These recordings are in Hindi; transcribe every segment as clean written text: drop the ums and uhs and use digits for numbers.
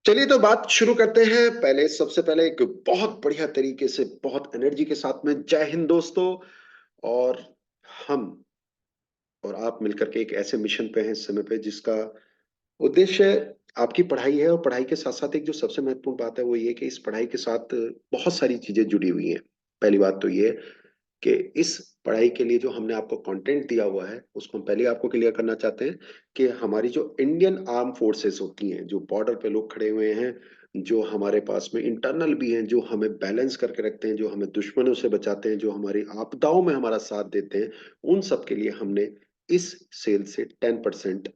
चलिए तो बात शुरू करते हैं। पहले सबसे पहले एक बहुत बढ़िया तरीके से बहुत एनर्जी के साथ में जय हिंद दोस्तों। और हम और आप मिलकर के एक ऐसे मिशन पे हैं इस समय पे जिसका उद्देश्य आपकी पढ़ाई है। और पढ़ाई के साथ साथ एक जो सबसे महत्वपूर्ण बात है वो ये कि इस पढ़ाई के साथ बहुत सारी चीजें जुड़ी हुई हैं। पहली बात तो ये कि इस पढ़ाई के लिए जो हमने आपको कंटेंट दिया हुआ है उसको हम पहले आपको क्लियर करना चाहते हैं कि हमारी जो इंडियन आर्म फोर्सेस होती हैं, जो बॉर्डर पे लोग खड़े हुए हैं, जो हमारे पास में इंटरनल भी हैं, जो हमें बैलेंस करके रखते हैं, जो हमें दुश्मनों से बचाते हैं, जो हमारी आपदाओं में हमारा साथ देते हैं, उन सब के लिए हमने इस सेल से 10%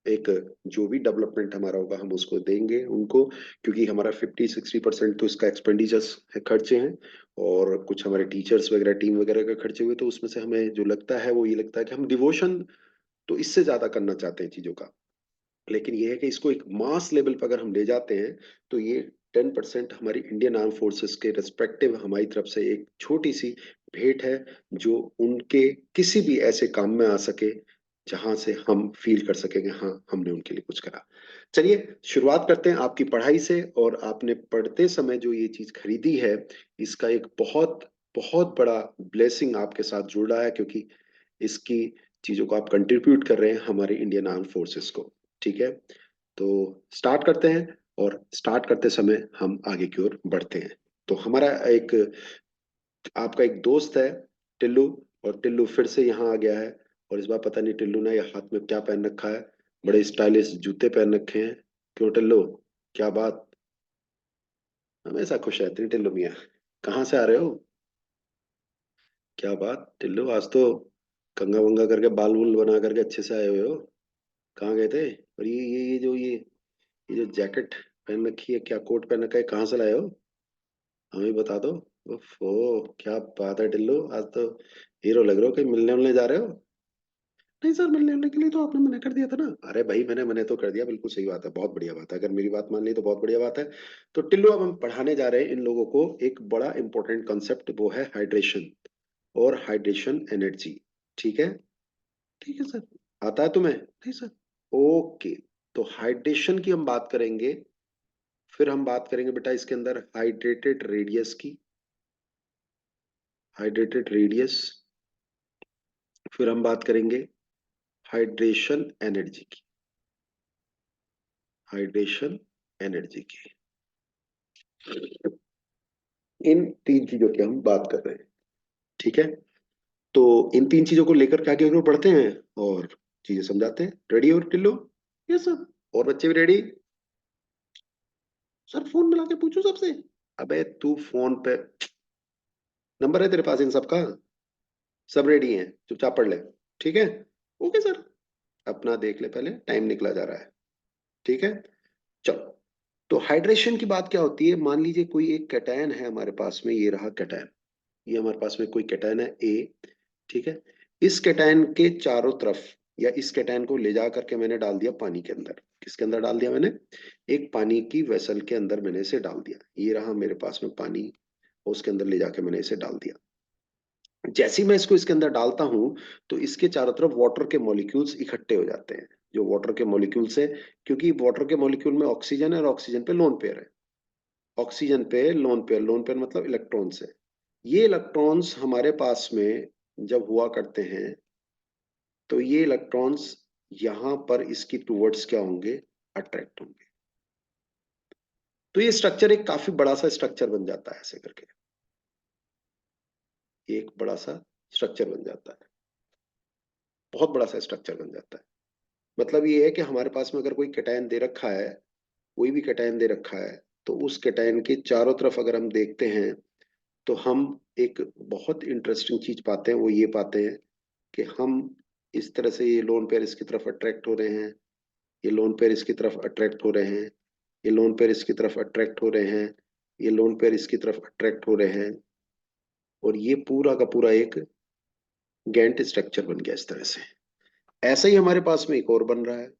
एक जो भी डेवलपमेंट हमारा होगा हम उसको देंगे उनको। क्योंकि हमारा 50-60% तो इसका एक्सपेंडिचर्स है, खर्चे हैं। और कुछ हमारे टीचर्स वगैरह टीम वगैरह का खर्चे हुए, तो उसमें से हमें जो लगता है वो ये लगता है कि हम डिवोशन तो इससे ज्यादा करना चाहते हैं चीजों का। लेकिन ये है कि इसको एक मास लेवल पर अगर हम ले जाते हैं तो ये 10% हमारी इंडियन आर्म फोर्सेस के रेस्पेक्टिव हमारी तरफ से एक छोटी सी भेंट है, जो उनके किसी भी ऐसे काम में आ सके जहां से हम फील कर सकेंगे हाँ हमने उनके लिए कुछ करा। चलिए शुरुआत करते हैं आपकी पढ़ाई से। और आपने पढ़ते समय जो ये चीज खरीदी है, इसका एक बहुत बहुत बड़ा ब्लेसिंग आपके साथ जुड़ रहा है, क्योंकि इसकी चीजों को आप कंट्रीब्यूट कर रहे हैं हमारे इंडियन आर्म फोर्सेस को। ठीक है, तो स्टार्ट करते हैं। और स्टार्ट करते समय हम आगे की ओर बढ़ते हैं। तो हमारा एक आपका एक दोस्त है टिल्लू, और टिल्लू फिर से यहाँ आ गया है। और इस बार पता नहीं टिल्लू ने ये हाथ में क्या पहन रखा है, बड़े स्टाइलिश जूते पहन रखे हैं। क्यों टिल्लू, क्या बात? हमेशा खुश रहती है टिल्लू मियाँ। कहाँ से आ रहे हो? क्या बात टिल्लू, आज तो कंगा वंगा करके बाल वूल बना करके अच्छे से आए हुए हो। कहाँ गए थे? और ये जो जैकेट पहन रखी है, क्या कोट पहन रखा है, कहाँ से लाए हो? हमें बता दो। ओफो, क्या बात है टिल्लू, आज तो हीरो लग रहे हो। कहीं मिलने उलने जा रहे हो? नहीं सर, मिलने उलने के लिए तो आपने मना कर दिया था ना। अरे भाई, मैंने मना तो कर दिया, बिल्कुल सही बात है, बहुत बढ़िया बात है। अगर मेरी बात मान ली तो बहुत बढ़िया बात है। तो टिल्लू, अब हम पढ़ाने जा रहे हैं इन लोगों को एक बड़ा इंपॉर्टेंट कॉन्सेप्ट, वो है हाइड्रेशन और हाइड्रेशन एनर्जी। ठीक है? ठीक है सर। आता है तुम्हें? नहीं सर। ओके। तो हाइड्रेशन की हम बात करेंगे, फिर हम बात करेंगे बेटा इसके अंदर हाइड्रेटेड रेडियस की, हाइड्रेटेड रेडियस। फिर हम बात करेंगे हाइड्रेशन एनर्जी की, हाइड्रेशन एनर्जी की। इन तीन चीजों की हम बात कर रहे हैं। ठीक है, तो इन तीन चीजों को लेकर के आगे और बढ़ते हैं और चीजें समझाते हैं। रेडी हो टिल्लो? Yes sir. और बच्चे भी रेडी? सर फोन मिला के पूछो सबसे। अबे तू फोन पे, नंबर है तेरे पास इन सबका? सब रेडी हैं, चुपचाप पढ़ ले। ठीक है? Okay sir. अपना देख ले, पहले टाइम निकला जा रहा है। ठीक है, चलो। तो हाइड्रेशन की बात क्या होती है? मान लीजिए कोई एक कैटायन है हमारे पास में, ये रहा कैटायन। ये हमारे पास में कोई कैटायन है ए। ठीक है, इस कैटायन के चारों तरफ, या इस कैटायन को ले जा करके मैंने डाल दिया पानी के अंदर। किसके अंदर डाल दिया मैंने? एक पानी की वेसल के अंदर मैंने इसे डाल दिया। ये रहा मेरे पास में पानी, उसके अंदर ले जाके मैंने इसे डाल दिया। जैसे ही मैं इसको इसके अंदर डालता हूं, तो इसके चारों तरफ वाटर के मॉलिक्यूल्स इकट्ठे हो जाते हैं। जो वाटर के मॉलिक्यूल्स है, क्योंकि वाटर के मॉलिक्यूल में ऑक्सीजन है और ऑक्सीजन पे लोन पेयर है। ऑक्सीजन पे लोन पेयर, लोन पेयर मतलब इलेक्ट्रॉन्स है। ये इलेक्ट्रॉन्स हमारे पास में जब हुआ करते हैं, तो ये इलेक्ट्रॉन्स यहां पर इसकी टूवर्ड्स क्या होंगे? अट्रैक्ट होंगे। तो ये स्ट्रक्चर एक काफी बड़ा सा स्ट्रक्चर बन जाता है, ऐसे करके एक बड़ा सा स्ट्रक्चर बन जाता है, बहुत बड़ा सा स्ट्रक्चर बन जाता है। मतलब ये है कि हमारे पास में अगर कोई कैटायन दे रखा है, कोई भी कैटायन दे रखा है, तो उस कैटायन के चारों तरफ अगर हम देखते हैं, तो हम एक बहुत इंटरेस्टिंग चीज पाते हैं। वो ये पाते हैं कि हम इस तरह से, ये लोन पेयर इसकी तरफ अट्रैक्ट हो रहे हैं, ये लोन पेयर इसकी तरफ अट्रैक्ट हो रहे हैं, ये लोन पेयर इसकी तरफ अट्रैक्ट हो रहे हैं, ये लोन पेयर इसकी तरफ अट्रैक्ट हो रहे हैं। और ये पूरा का पूरा एक गैंट स्ट्रक्चर बन गया इस तरह से। ऐसा ही हमारे पास में एक और बन रहा है।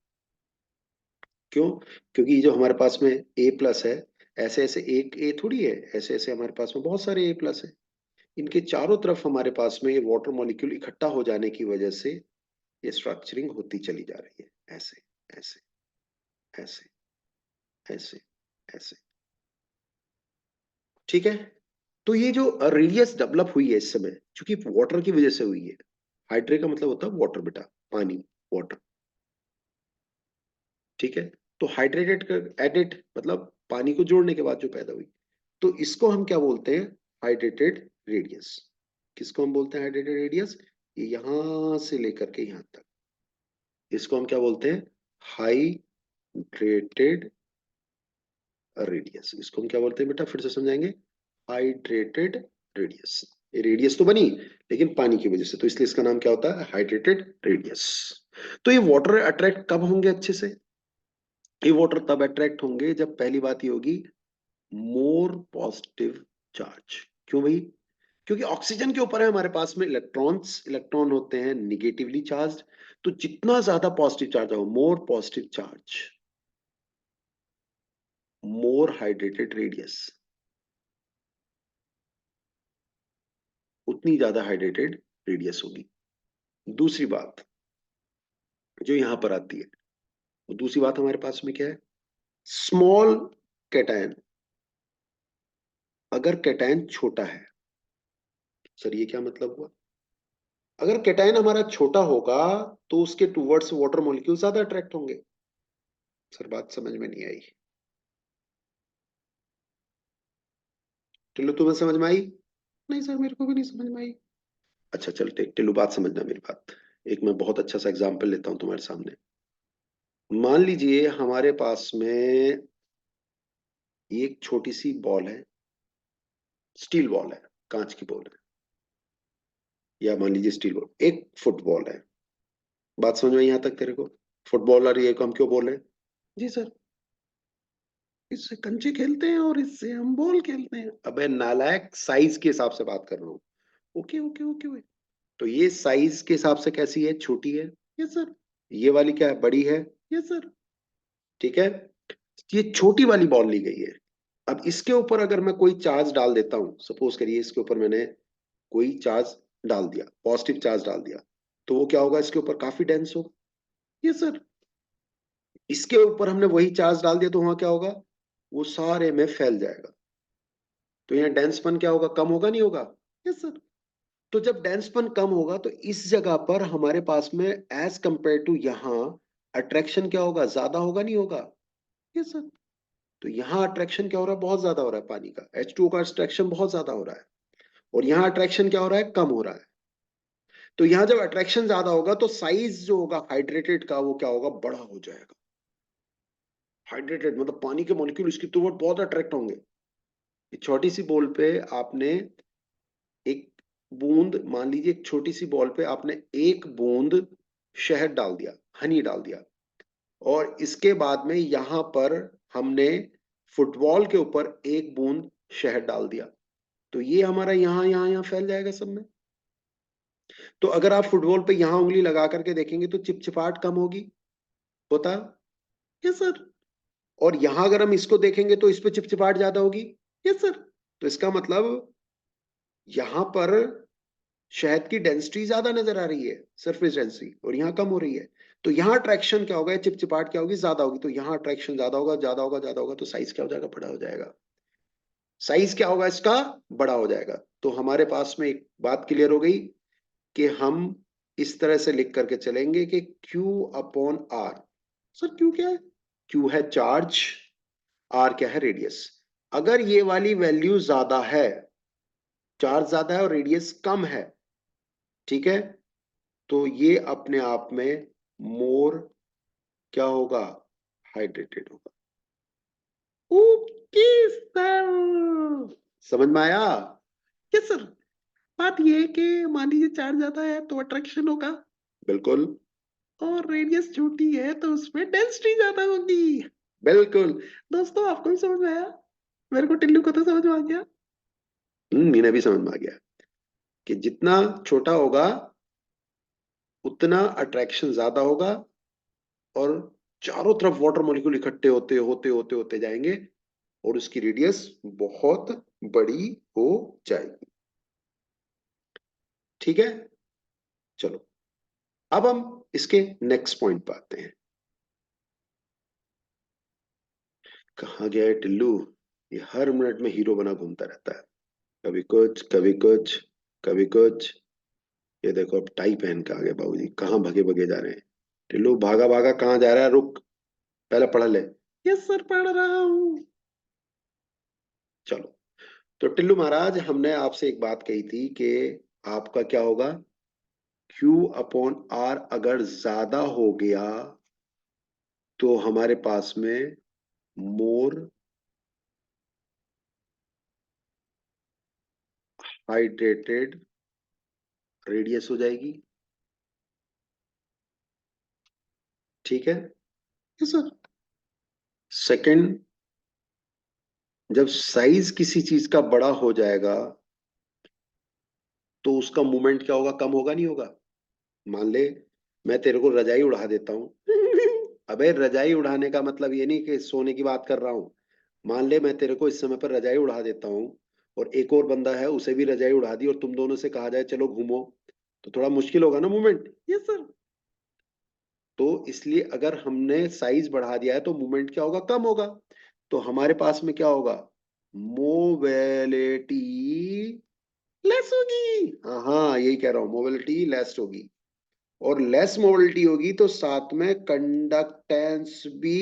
क्यों? क्योंकि जो हमारे पास में ए प्लस है, ऐसे ऐसे एक ए थोड़ी है, ऐसे ऐसे हमारे पास में बहुत सारे ए प्लस है। इनके चारों तरफ हमारे पास में ये वाटर मॉलिक्यूल इकट्ठा हो जाने की वजह से ये स्ट्रक्चरिंग होती चली जा रही है, ऐसे ऐसे ऐसे ऐसे। ऐसे। ठीक है, तो ये जो रेडियस डेवलप हुई है इस समय, क्योंकि वाटर की वजह से हुई है। हाइड्रे का मतलब होता है वाटर बेटा, पानी, वाटर। ठीक है, तो हाइड्रेटेड एडिड मतलब पानी को जोड़ने के बाद जो पैदा हुई, तो इसको हम क्या बोलते हैं? Hydrated radius. किसको हम बोलते हैं हाइड्रेटेड रेडियस? ये यहां से लेकर के यहां तक, इसको हम क्या बोलते हैं? Hydrated radius. इसको हम क्या बोलते हैं बेटा, फिर से समझाएंगे। Hydrated radius. ये रेडियस तो बनी लेकिन पानी की वजह से, तो इसलिए इसका नाम क्या होता है? Hydrated radius. तो ये वाटर अट्रैक्ट कब होंगे अच्छे से? ये वाटर तब अट्रैक्ट होंगे जब पहली बात ये होगी, मोर पॉजिटिव चार्ज। क्यों भाई? क्योंकि ऑक्सीजन के ऊपर है हमारे पास में इलेक्ट्रॉन्स, इलेक्ट्रॉन होते हैं निगेटिवली चार्ज। तो जितना ज्यादा पॉजिटिव चार्ज हो, मोर पॉजिटिव चार्ज, मोर हाइड्रेटेड रेडियस, उतनी ज्यादा हाइड्रेटेड रेडियस होगी। दूसरी बात जो यहां पर आती है, वो दूसरी बात हमारे पास में क्या है? Small cation. अगर कैटायन छोटा है, सर ये क्या मतलब हुआ? अगर कैटायन हमारा छोटा होगा तो उसके टूवर्ड्स वाटर मॉलिक्यूल ज्यादा अट्रैक्ट होंगे। सर बात समझ में नहीं आई। टिल्लू तुम्हें समझ में आई? नहीं सर, मेरे को भी नहीं समझ में आई। अच्छा चल ठीक, टिल्लू बात समझना मेरी बात। एक मैं बहुत अच्छा सा एग्जांपल लेता हूं तुम्हारे सामने। मान लीजिए हमारे पास में एक छोटी सी बॉल है, स्टील बॉल है, कांच की बॉल है, या मान लीजिए स्टील बॉल, एक फुटबॉल है। बात समझ में आई यहां तक तेरे को? फुटबॉल और ये को हम क्यों बोल रहे हैं? जी सर, इससे कंचे खेलते हैं और इससे हम बॉल खेलते हैं। अबे नालायक, साइज के हिसाब से बात कर रहा हूँ। Okay okay okay okay. तो ये साइज के हिसाब से कैसी है? छोटी है। Yes sir. ये वाली क्या है? बड़ी है। Yes sir. ठीक है, ये छोटी वाली बॉल ली गई है। अब इसके ऊपर अगर मैं कोई चार्ज डाल देता हूं, सपोज करिए इसके ऊपर मैंने कोई चार्ज डाल दिया, पॉजिटिव चार्ज डाल दिया, तो वो क्या होगा? इसके ऊपर काफी डेंस होगा। Yes sir. इसके ऊपर हमने वही चार्ज डाल दिया तो वहां क्या होगा? वो सारे में फैल जाएगा। तो यहाँ डेंसपन क्या होगा? कम होगा नहीं होगा? Yes sir. तो जब डेंसपन कम होगा तो इस जगह पर हमारे पास में एज कंपेयर टू यहाँ अट्रैक्शन क्या होगा? ज्यादा होगा नहीं होगा? Yes sir. तो यहाँ अट्रैक्शन क्या हो रहा है? बहुत ज्यादा हो रहा है। पानी का H2O का अट्रैक्शन बहुत ज्यादा हो रहा है, और यहाँ अट्रैक्शन क्या हो रहा है? कम हो रहा है। तो यहाँ जब अट्रैक्शन ज्यादा होगा तो साइज जो होगा हाइड्रेटेड का, वो क्या होगा? बड़ा हो जाएगा। हाइड्रेटेड मतलब पानी के मॉलिक्यूल इसकी तरफ बहुत अट्रैक्ट होंगे। छोटी सी बॉल पे आपने एक बूंद, मान लीजिए एक छोटी सी बॉल पे आपने एक बूंद शहद डाल दिया, हनी डाल दिया, और इसके बाद में यहां पर हमने फुटबॉल के ऊपर एक बूंद शहद डाल दिया, तो ये हमारा यहां यहां यहां फैल जाएगा सब में। तो अगर आप फुटबॉल पे यहां उंगली लगा करके देखेंगे तो चिपचिपाहट कम होगी, होता? Yes sir. और यहां अगर हम इसको देखेंगे तो इस पे चिपचिपाहट ज्यादा होगी। Yes sir. तो इसका मतलब यहां पर शहद की डेंसिटी ज्यादा नजर आ रही है, सरफेस डेंसिटी, और यहाँ कम हो रही है। तो यहाँ अट्रैक्शन क्या होगा? चिपचिपाहट क्या होगी? ज्यादा होगी। तो यहाँ अट्रैक्शन ज्यादा होगा, ज्यादा होगा, ज्यादा होगा, तो साइज क्या हो जाएगा? बड़ा हो जाएगा। साइज क्या होगा इसका? बड़ा हो जाएगा। तो हमारे पास में एक बात क्लियर हो गई कि हम इस तरह से लिख करके चलेंगे कि Q/R। सर क्यू क्या है? क्यू है चार्ज, आर क्या है? रेडियस। अगर ये वाली वैल्यू ज्यादा है, चार्ज ज्यादा है और रेडियस कम है, ठीक है, तो ये अपने आप में मोर क्या होगा? हाइड्रेटेड होगा। ओके सर, समझ में आया? Yes sir. बात ये है कि मान लीजिए चार्ज ज्यादा है तो अट्रैक्शन होगा। बिल्कुल। और रेडियस छोटी है तो उसमें डेंसिटी ज्यादा होगी। बिल्कुल। दोस्तों आपको भी समझ में आया? मेरे को टिल्लू को तो समझ में आ गया। इन्हें भी समझ में आ गया कि जितना छोटा होगा उतना अट्रैक्शन ज्यादा होगा, और चारों तरफ वाटर मॉलिक्यूल इकट्ठे होते होते होते होते जाएंगे, और उसकी रेडियस बहुत बड़ी हो जाएगी। ठीक है, चलो अब हम इसके नेक्स्ट पॉइंट पर आते हैं कहाँ गया है टिल्लू? ये हर मिनट में हीरो बना घूमता रहता है, कभी कुछ कभी कुछ कभी कुछ। ये देखो अब टाई पहन के आ गए बाबूजी, कहाँ भगे भगे जा रहे हैं। टिल्लू भागा भागा कहाँ जा रहा है, रुक, पहले पढ़ ले। यस सर पढ़ रहा हूँ। चलो, तो टिल्लू महाराज हमने आपसे एक बात कही थी कि आपका क्या होगा, Q/R अगर ज्यादा हो गया तो हमारे पास में मोर हाइड्रेटेड रेडियस हो जाएगी। ठीक है? Yes sir. सेकंड, जब साइज किसी चीज का बड़ा हो जाएगा तो उसका मूवमेंट क्या होगा, कम होगा नहीं होगा? मान ले मैं तेरे को रजाई उड़ा देता हूँ। अबे रजाई उड़ाने का मतलब ये नहीं कि सोने की बात कर रहा हूँ। मान ले मैं तेरे को इस समय पर रजाई उड़ा देता हूँ और एक और बंदा है उसे भी रजाई उड़ा दी और तुम दोनों से कहा जाए चलो घूमो, तो थोड़ा मुश्किल होगा ना मूवमेंट। Yes sir. तो इसलिए अगर हमने साइज बढ़ा दिया है तो मूवमेंट क्या होगा, कम होगा। तो हमारे पास में क्या होगा, मोबिलिटी लेस होगी। हाँ हाँ यही कह रहा हूँ, मोबिलिटी लेस होगी। और लेस मोबिलिटी होगी तो साथ में कंडक्टेंस भी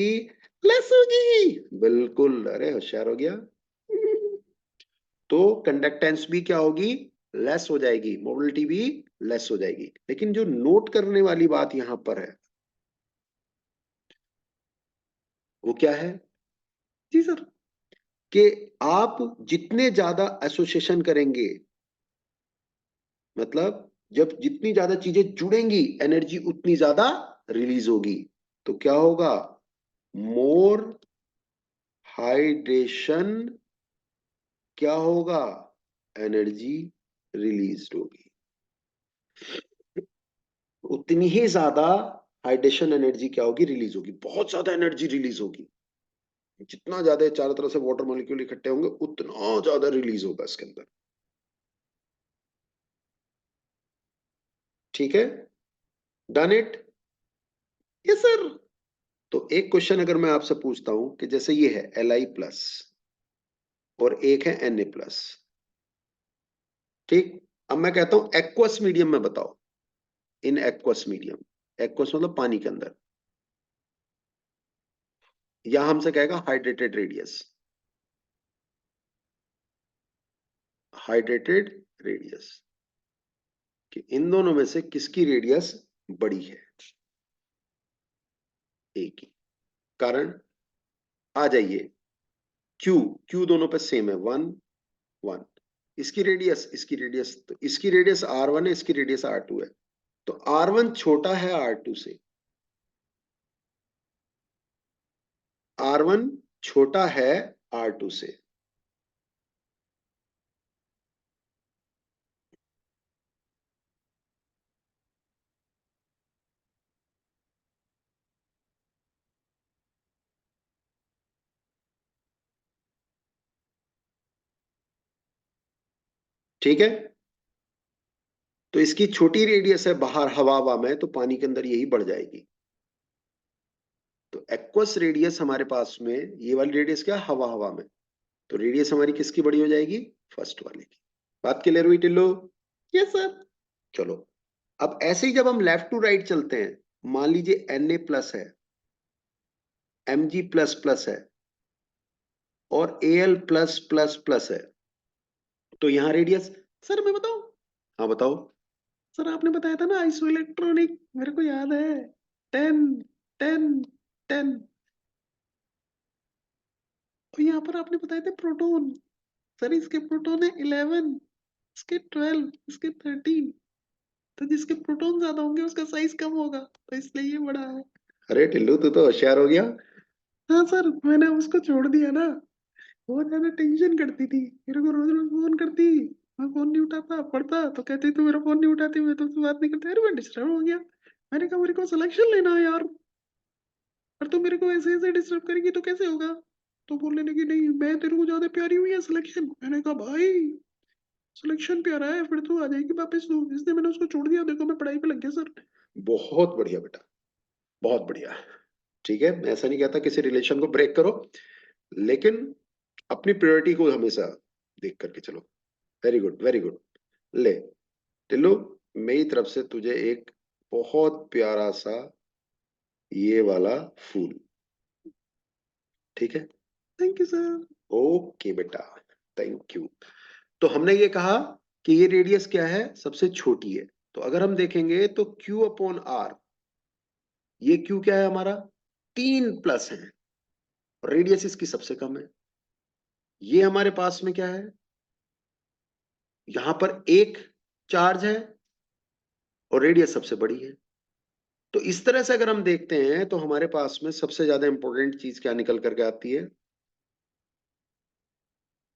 लेस होगी। बिल्कुल, अरे होशियार हो गया। तो कंडक्टेंस भी क्या होगी, लेस हो जाएगी, मोबिलिटी भी लेस हो जाएगी। लेकिन जो नोट करने वाली बात यहां पर है वो क्या है? जी सर। कि आप जितने ज्यादा एसोसिएशन करेंगे, मतलब जब जितनी ज्यादा चीजें जुड़ेंगी एनर्जी उतनी ज्यादा रिलीज होगी। तो क्या होगा, मोर हाइड्रेशन क्या होगा, एनर्जी रिलीज होगी। उतनी ही ज्यादा हाइड्रेशन एनर्जी क्या होगी, रिलीज होगी, बहुत ज्यादा एनर्जी रिलीज होगी। जितना ज्यादा चारों तरफ से वाटर मॉलिक्यूल इकट्ठे होंगे उतना ज्यादा रिलीज होगा इसके अंदर। ठीक है, डन इट। Yes sir. तो एक क्वेश्चन अगर मैं आपसे पूछता हूं कि जैसे ये है Li+ और एक है Na+, ठीक। अब मैं कहता हूं एक्वस मीडियम में बताओ, इन एक्वस मीडियम, एक्वस मतलब पानी के अंदर, या हमसे कहेगा हाइड्रेटेड रेडियस, हाइड्रेटेड रेडियस, कि इन दोनों में से किसकी रेडियस बड़ी है। एक ही कारण, आ जाइए, क्यू, क्यू दोनों पे सेम है, 1 1। इसकी रेडियस तो इसकी रेडियस R1 है, इसकी रेडियस R2 है। तो R1 छोटा है R2 से, R1 छोटा है R2 से। ठीक है, तो इसकी छोटी रेडियस है बाहर हवा हवा में, तो पानी के अंदर यही बढ़ जाएगी। तो एक्वस रेडियस हमारे पास में, ये वाली रेडियस क्या, हवा हवा में, तो रेडियस हमारी किसकी बड़ी हो जाएगी, फर्स्ट वाले की। बात क्लियर हुई टिल्लो? Yes sir. चलो, अब ऐसे ही जब हम लेफ्ट टू राइट चलते हैं, मान लीजिए Na+ है, Mg++ है और Al+++ है, तो यहां रेडियस, सर मैं बताऊं? हाँ बताओ। सर आपने बताया था ना आइसो इलेक्ट्रॉनिक, मेरे को याद है, 10 10 10। और यहाँ पर आपने बताए थे प्रोटॉन, सर इसके प्रोटॉन है 11, इसके 12, इसके 13। तो जिसके प्रोटॉन ज्यादा होंगे उसका साइज कम होगा, तो इसलिए ये बड़ा है। अरे टिल्लू तू तो होशियार हो गया। हाँ सर, मैंने उसको छोड़ दिया ना, बहुत ज्यादा टेंशन करती थी, मेरे को रोज रोज फोन करती, मैं फोन नहीं उठाता, पढ़ता तो कहती तू मेरा फोन नहीं उठाती, मैं तुमसे बात नहीं करती, अरे मैं डिस्टर्ब हो गया। मैंने कहा मेरे को सिलेक्शन लेना है यार, और तू मेरे को ऐसे ऐसे डिस्टर्ब करेगी तो कैसे होगा। तो बोलने लगी नहीं मैं तेरे को ज्यादा प्यारी हुई है सिलेक्शन। मैंने कहा भाई सिलेक्शन प्यारा है, फिर तू आ जाएगी वापस तू, इसलिए मैंने उसको छोड़ दिया, देखो मैं पढ़ाई पे लग गया सर। बहुत बढ़िया बेटा, बहुत बढ़िया। ठीक है, मैं ऐसा नहीं कहता किसी रिलेशन को ब्रेक करो, लेकिन अपनी प्रायोरिटी को हमेशा देख करके चलो। Very good, very good. ले टिल्लू, मेरी तरफ से तुझे एक बहुत प्यारा सा ये वाला फूल, ठीक है? Thank you sir. ओके बेटा, थैंक यू। तो हमने ये कहा कि ये रेडियस क्या है, सबसे छोटी है। तो अगर हम देखेंगे तो Q अपॉन आर, ये Q क्या है हमारा, 3+ है, रेडियस इसकी सबसे कम है। ये हमारे पास में क्या है, यहां पर एक चार्ज है और रेडियस सबसे बड़ी है। तो इस तरह से अगर हम देखते हैं तो हमारे पास में सबसे ज्यादा इंपॉर्टेंट चीज क्या निकल करके आती है,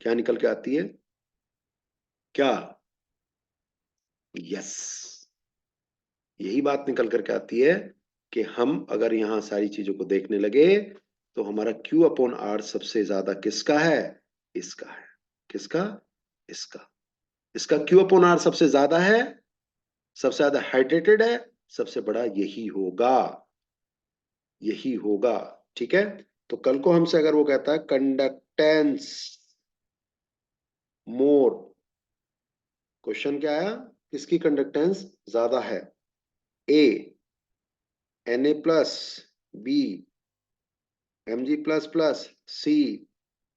क्या निकल के आती है, क्या, यस, यही बात निकल करके आती है कि हम अगर यहां सारी चीजों को देखने लगे तो हमारा Q अपॉन आर सबसे ज्यादा किसका है, इसका है। किसका, इसका। इसका Q अपॉन आर सबसे ज्यादा है, सबसे ज्यादा हाइड्रेटेड है, सबसे बड़ा यही होगा, यही होगा। ठीक है? तो कल को हमसे अगर वो कहता है कंडक्टेंस मोर, क्वेश्चन क्या आया, किसकी कंडक्टेंस ज्यादा है, ए Na+, बी Mg++, सी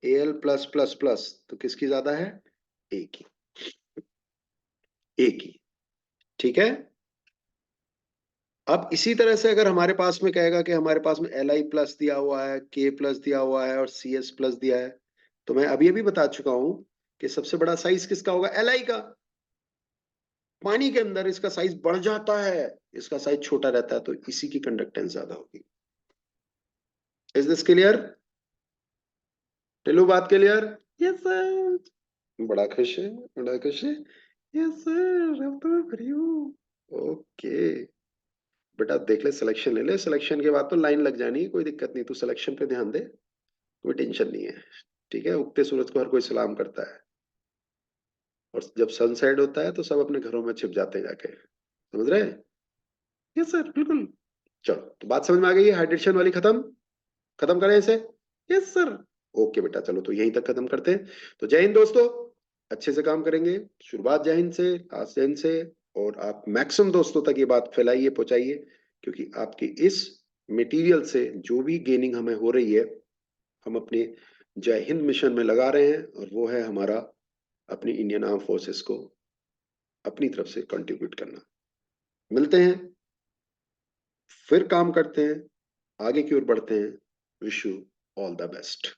Al+++, तो किसकी ज्यादा है, ए की, ए की। ठीक है? अब इसी तरह से अगर हमारे पास में कहेगा कि हमारे पास में Li+ दिया हुआ है, K+ दिया हुआ है और Cs+ दिया है, तो मैं अभी अभी बता चुका हूं कि सबसे बड़ा साइज किसका होगा, Li का। पानी के अंदर इसका साइज बढ़ जाता है, इसका साइज छोटा रहता है, तो इसी की कंडक्टेंस ज्यादा होगी। Is this clear? टिल्लू, बात क्लियर? Yes sir. बड़ा खुश है, बड़ा खुश है। यस सर, अब तो मैं फ्री हूँ। ओके बेटा, देख ले, सिलेक्शन ले ले, सिलेक्शन के बाद तो लाइन लग जानी है, कोई दिक्कत नहीं, तू सिलेक्शन पे ध्यान दे, कोई टेंशन नहीं है। ठीक है? उगते सूरज को हर कोई सलाम करता है, और जब सनसेट होता है तो सब अपने घरों में छिप जाते हैं जाके, समझ रहे हैं? यस सर, बिल्कुल। चलो, तो बात समझ में आ गई है, हाइड्रेशन वाली खत्म, खत्म करें इसे? Yes sir. ओके बेटा, चलो तो यहीं तक खत्म करते हैं। तो जय हिंद दोस्तों, अच्छे से काम करेंगे, शुरुआत जय हिंद से, आज जय हिंद से। और आप मैक्सिमम दोस्तों तक ये बात फैलाइए, पहुंचाइए, क्योंकि आपकी इस मटेरियल से जो भी गेनिंग हमें हो रही है, हम अपने जय हिंद मिशन में लगा रहे हैं, और वो है हमारा अपनी इंडियन आर्म फोर्सेस को अपनी तरफ से कंट्रीब्यूट करना। मिलते हैं, फिर काम करते हैं, आगे की ओर बढ़ते हैं। Wish you all the best.